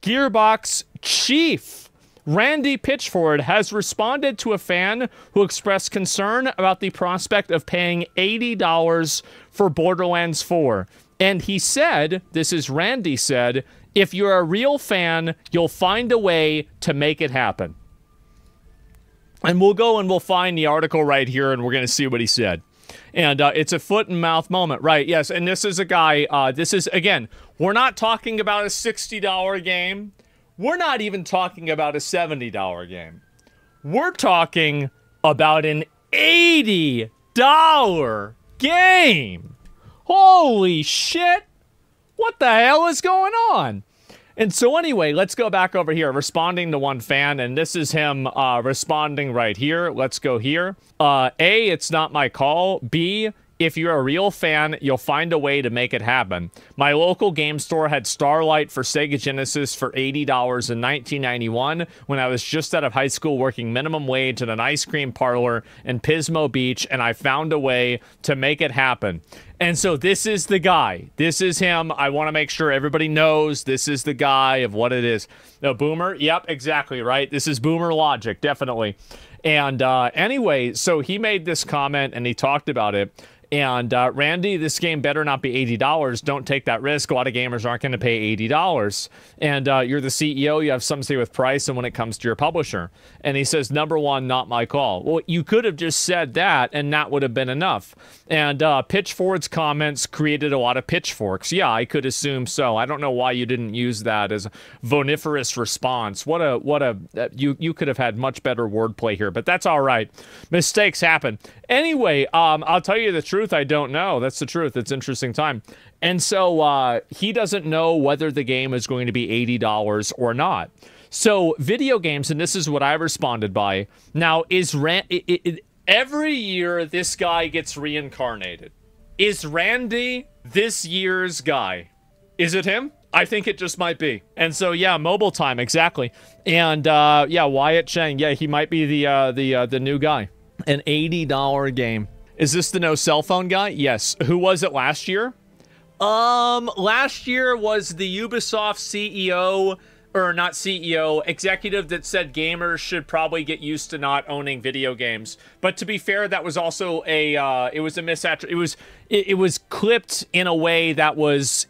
Gearbox chief Randy Pitchford has responded to a fan who expressed concern about the prospect of paying $80 for Borderlands 4. And he said, this is Randy said, if you're a real fan, you'll find a way to make it happen. And we'll go and we'll find the article right here, and we're going to see what he said. And it's a foot and mouth moment, right? Yes, and this is a guy, this is, again, we're not talking about a $60 game. We're not even talking about a $70 game. We're talking about an $80 game. Holy shit. What the hell is going on? And so anyway, let's go back over here, responding to one fan, and this is him responding right here. Let's go here. A, it's not my call. B, if you're a real fan, you'll find a way to make it happen. My local game store had Starlight for Sega Genesis for $80 in 1991 when I was just out of high school working minimum wage at an ice cream parlor in Pismo Beach, and I found a way to make it happen. And so this is the guy. This is him. I want to make sure everybody knows this is the guy of what it is. The Boomer? Yep, exactly, right? This is Boomer logic, definitely. And anyway, so he made this comment and he talked about it. And Randy, this game better not be $80. Don't take that risk. A lot of gamers aren't going to pay $80. And you're the CEO. You have some say with price and when it comes to your publisher. And he says, number one, not my call. Well, you could have just said that, and that would have been enough. And Pitchford's comments created a lot of pitchforks. Yeah, I could assume so. I don't know why you didn't use that as a vociferous response. You could have had much better wordplay here, but that's all right. Mistakes happen. Anyway, I'll tell you the truth. I don't know. That's the truth. It's an interesting time. And so he doesn't know whether the game is going to be $80 or not. So video games, and this is what I responded by. Now, every year this guy gets reincarnated. Is Randy this year's guy? Is it him? I think it just might be. And so, yeah, mobile time, exactly. And yeah, Wyatt Cheng, yeah, he might be the new guy. An $80 game. Is this the no cell phone guy? Yes. Who was it last year? Last year was the Ubisoft CEO, or not CEO, executive that said gamers should probably get used to not owning video games. But to be fair, that was also it was a misattribution. It was clipped in a way that was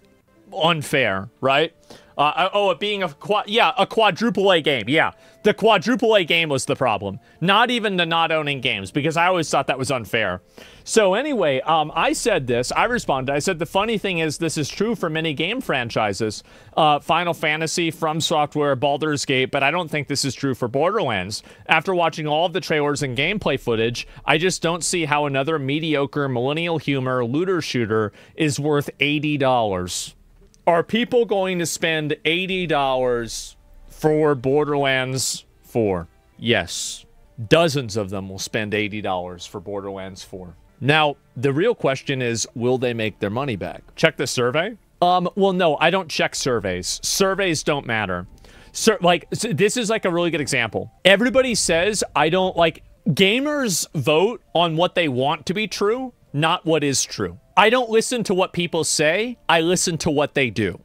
unfair, right? It being a quadruple A game. Yeah, the quadruple A game was the problem. Not even the not owning games, because I always thought that was unfair. So anyway, I said this. I responded. I said, the funny thing is this is true for many game franchises. Final Fantasy, From Software, Baldur's Gate, but I don't think this is true for Borderlands. After watching all of the trailers and gameplay footage, I just don't see how another mediocre millennial humor looter shooter is worth $80. Are people going to spend $80 for Borderlands 4? Yes. Dozens of them will spend $80 for Borderlands 4. Now, the real question is, will they make their money back? Check the survey? Well, no, I don't check surveys. Surveys don't matter. This is like a really good example. Everybody says, gamers vote on what they want to be true, not what is true. I don't listen to what people say. I listen to what they do.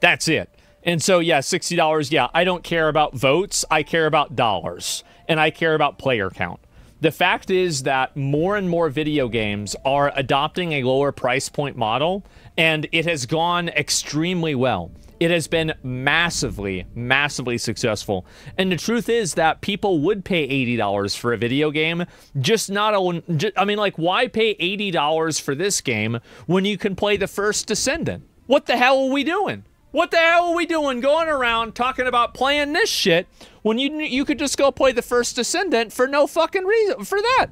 That's it. And so, yeah, $60, yeah, I don't care about votes. I care about dollars. And I care about player count. The fact is that more and more video games are adopting a lower price point model, and it has gone extremely well. It has been massively, massively successful. And the truth is that people would pay $80 for a video game, why pay $80 for this game when you can play the first Descendant? What the hell are we doing? What the hell are we doing going around talking about playing this shit when you could just go play the first Descendant for no fucking reason for that?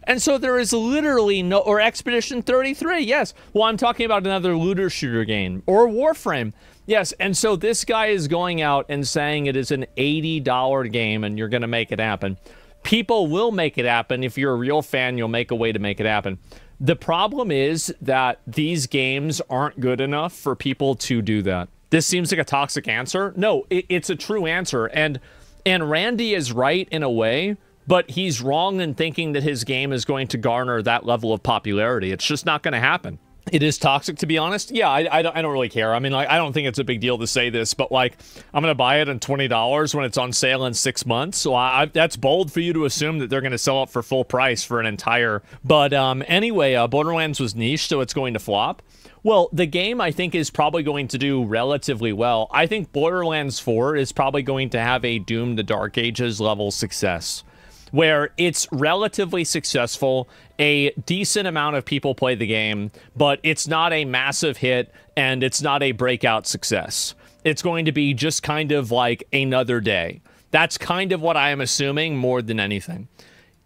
And so there is literally no, or Expedition 33, yes. Well, I'm talking about another looter shooter game, or Warframe. Yes, and so this guy is going out and saying it is an $80 game and you're going to make it happen. People will make it happen. If you're a real fan, you'll make a way to make it happen. The problem is that these games aren't good enough for people to do that. This seems like a toxic answer. No, it's a true answer. And Randy is right in a way, but he's wrong in thinking that his game is going to garner that level of popularity. It's just not going to happen. It is toxic, to be honest. Yeah, I don't really care. I mean, like, I don't think it's a big deal to say this, but, like, I'm going to buy it at $20 when it's on sale in 6 months. So that's bold for you to assume that they're going to sell it for full price for an entire... But anyway, Borderlands was niche, so it's going to flop. Well, the game, I think, is probably going to do relatively well. I think Borderlands 4 is probably going to have a Doom the Dark Ages level success, where it's relatively successful, a decent amount of people play the game, but it's not a massive hit, and it's not a breakout success. It's going to be just kind of like another day. That's kind of what I am assuming more than anything.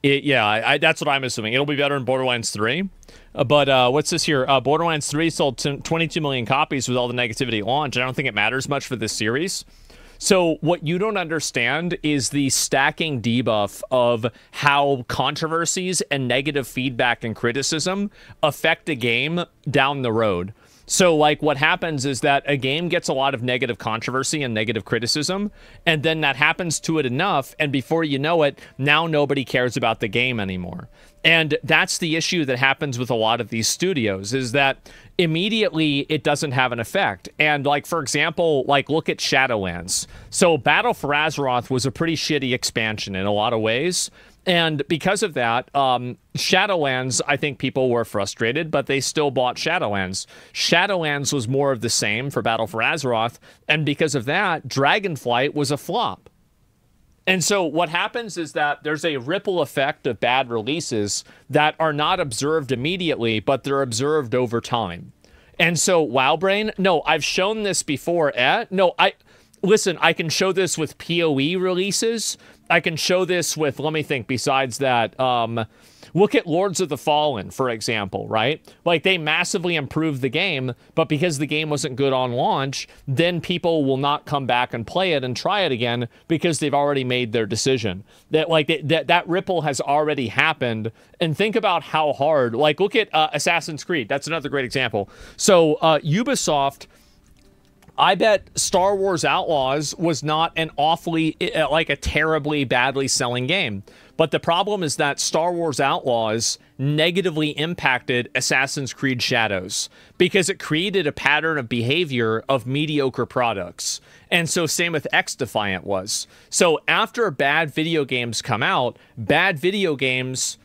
That's what I'm assuming. It'll be better in Borderlands 3. But what's this here? Borderlands 3 sold 22 million copies with all the negativity at launch. I don't think it matters much for this series. So what you don't understand is the stacking debuff of how controversies and negative feedback and criticism affect a game down the road. So, like, what happens is that a game gets a lot of negative controversy and negative criticism, and then that happens to it enough, and before you know it, now nobody cares about the game anymore. And that's the issue that happens with a lot of these studios, is that immediately it doesn't have an effect. And, like, for example, like, look at Shadowlands. So Battle for Azeroth was a pretty shitty expansion in a lot of ways. And because of that, Shadowlands, I think people were frustrated, but they still bought Shadowlands. Shadowlands was more of the same for Battle for Azeroth, and because of that, Dragonflight was a flop. And so what happens is that there's a ripple effect of bad releases that are not observed immediately, but they're observed over time. And so WowBrain, no, I've shown this before. Listen, I can show this with PoE releases. I can show this with, let me think, besides that, look at Lords of the Fallen, for example, right? Like, they massively improved the game, but because the game wasn't good on launch, then people will not come back and play it and try it again because they've already made their decision. That ripple has already happened, and think about how hard, like, look at Assassin's Creed. That's another great example. So, Ubisoft... I bet Star Wars Outlaws was not an awfully, like a terribly badly selling game. But the problem is that Star Wars Outlaws negatively impacted Assassin's Creed Shadows because it created a pattern of behavior of mediocre products. And so same with X-Defiant was. So after bad video games come out, bad video games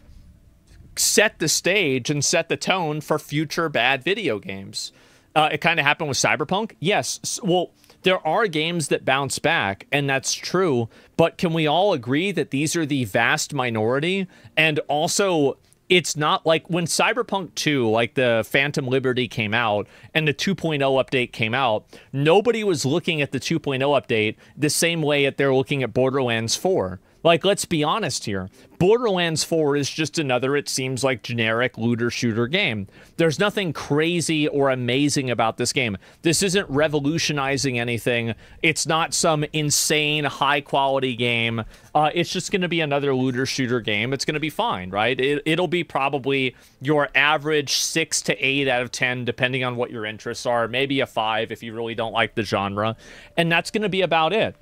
set the stage and set the tone for future bad video games. It kind of happened with Cyberpunk. Yes, well, there are games that bounce back, and that's true, but can we all agree that these are the vast minority? And also, it's not like when Cyberpunk 2, like the Phantom Liberty came out, and the 2.0 update came out, nobody was looking at the 2.0 update the same way that they're looking at Borderlands 4. Like, let's be honest here. Borderlands 4 is just another, it seems like, generic looter-shooter game. There's nothing crazy or amazing about this game. This isn't revolutionizing anything. It's not some insane, high-quality game. It's just going to be another looter-shooter game. It's going to be fine, right? It'll be probably your average 6 to 8 out of 10, depending on what your interests are. Maybe a 5 if you really don't like the genre. And that's going to be about it.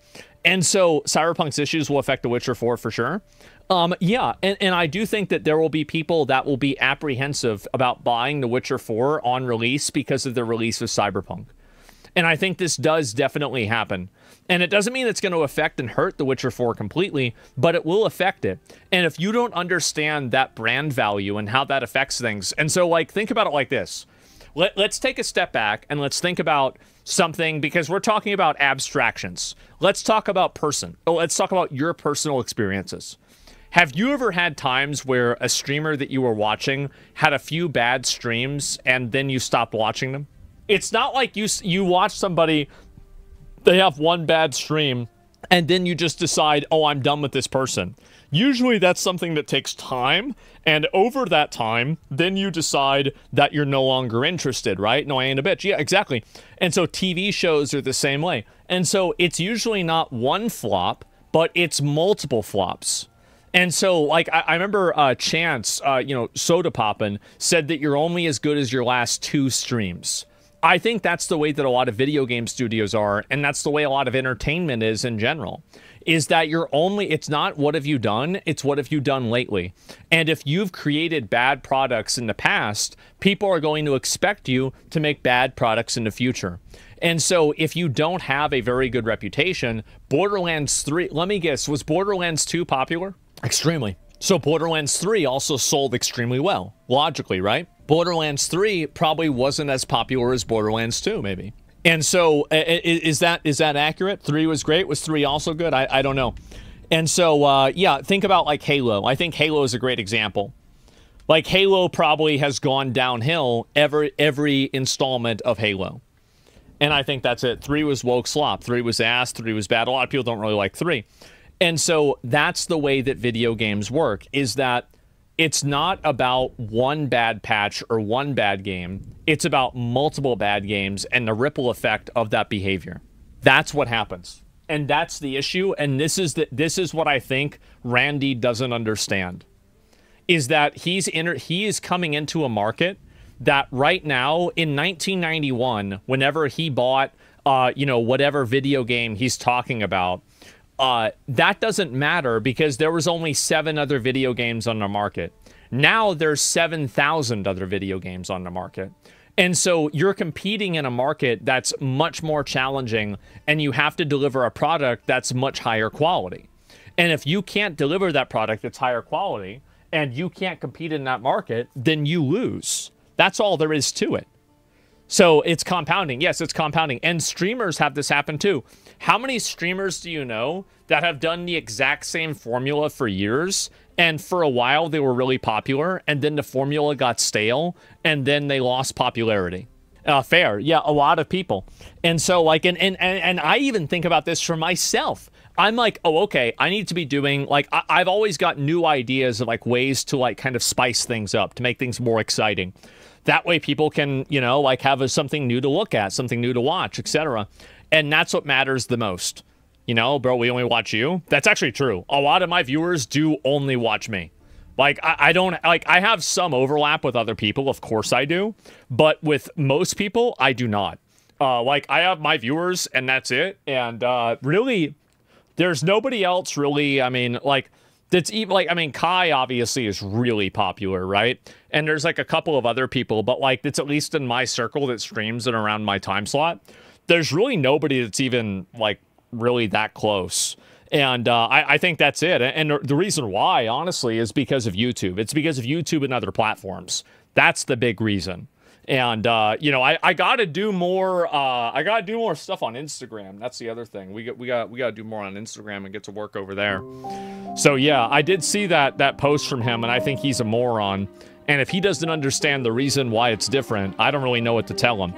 And so Cyberpunk's issues will affect The Witcher 4 for sure. Yeah, and I do think that there will be people that will be apprehensive about buying The Witcher 4 on release because of the release of Cyberpunk. And I think this does definitely happen. And it doesn't mean it's going to affect and hurt The Witcher 4 completely, but it will affect it. And if you don't understand that brand value and how that affects things, and so, like, think about it like this. Let's take a step back and let's think about something, because we're talking about abstractions. Let's talk about let's talk about your personal experiences. Have you ever had times where a streamer that you were watching had a few bad streams and then you stopped watching them? It's not like you watch somebody, they have one bad stream, and then you just decide, oh, I'm done with this person. Usually that's something that takes time, and over that time, then you decide that you're no longer interested, right? No, I ain't a bitch. Yeah, exactly. And so TV shows are the same way. And so it's usually not one flop, but it's multiple flops. And so, like, I remember Chance, Soda Poppin', said that you're only as good as your last 2 streams. I think that's the way that a lot of video game studios are, and that's the way a lot of entertainment is in general. is that it's not what have you done, it's what have you done lately. And if you've created bad products in the past, people are going to expect you to make bad products in the future. And so if you don't have a very good reputation, Borderlands 3, let me guess, was Borderlands 2 popular? Extremely. So Borderlands 3 also sold extremely well, logically, right? Borderlands 3 probably wasn't as popular as Borderlands 2, maybe. And so is that accurate? 3 was great. Was 3 also good? I don't know. And so, yeah, think about like Halo. I think Halo is a great example. Like Halo probably has gone downhill every installment of Halo. And I think that's it. 3 was woke slop. 3 was ass. 3 was bad. A lot of people don't really like 3. And so that's the way that video games work, is that it's not about one bad patch or one bad game. It's about multiple bad games and the ripple effect of that behavior. That's what happens. And that's the issue. And this is what I think Randy doesn't understand, is that he is coming into a market that right now in 1991, whenever he bought, whatever video game he's talking about, that doesn't matter because there was only 7 other video games on the market. Now there's 7,000 other video games on the market. And so you're competing in a market that's much more challenging, and you have to deliver a product that's much higher quality. And if you can't deliver that product that's higher quality, and you can't compete in that market, then you lose. That's all there is to it. So it's compounding. Yes, it's compounding. And streamers have this happen too. How many streamers do you know that have done the exact same formula for years, and for a while they were really popular, and then the formula got stale, and then they lost popularity? Fair. Yeah, a lot of people. And so like, and I even think about this for myself. I'm like, oh, okay, I need to be doing, like, I've always got new ideas of like ways to like kind of spice things up, to make things more exciting. That way people can, like have something new to look at, something new to watch, etc. And that's what matters the most. Bro, we only watch you. That's actually true. A lot of my viewers do only watch me. Like, I don't, like, I have some overlap with other people. Of course I do. But with most people, I do not. Like, I have my viewers and that's it. And really, there's nobody else really, I mean, like, that's even, like, I mean, Kai obviously is really popular, right? And there's like a couple of other people, but like, it's at least in my circle that streams and around my time slot. There's really nobody that's even like really that close. And I think that's it. And the reason why, honestly, is because of YouTube. It's because of YouTube and other platforms. That's the big reason. And I gotta do more. I gotta do more stuff on Instagram. That's the other thing. We gotta do more on Instagram and get to work over there. So yeah, I did see that post from him, and I think he's a moron. And if he doesn't understand the reason why it's different, I don't really know what to tell him.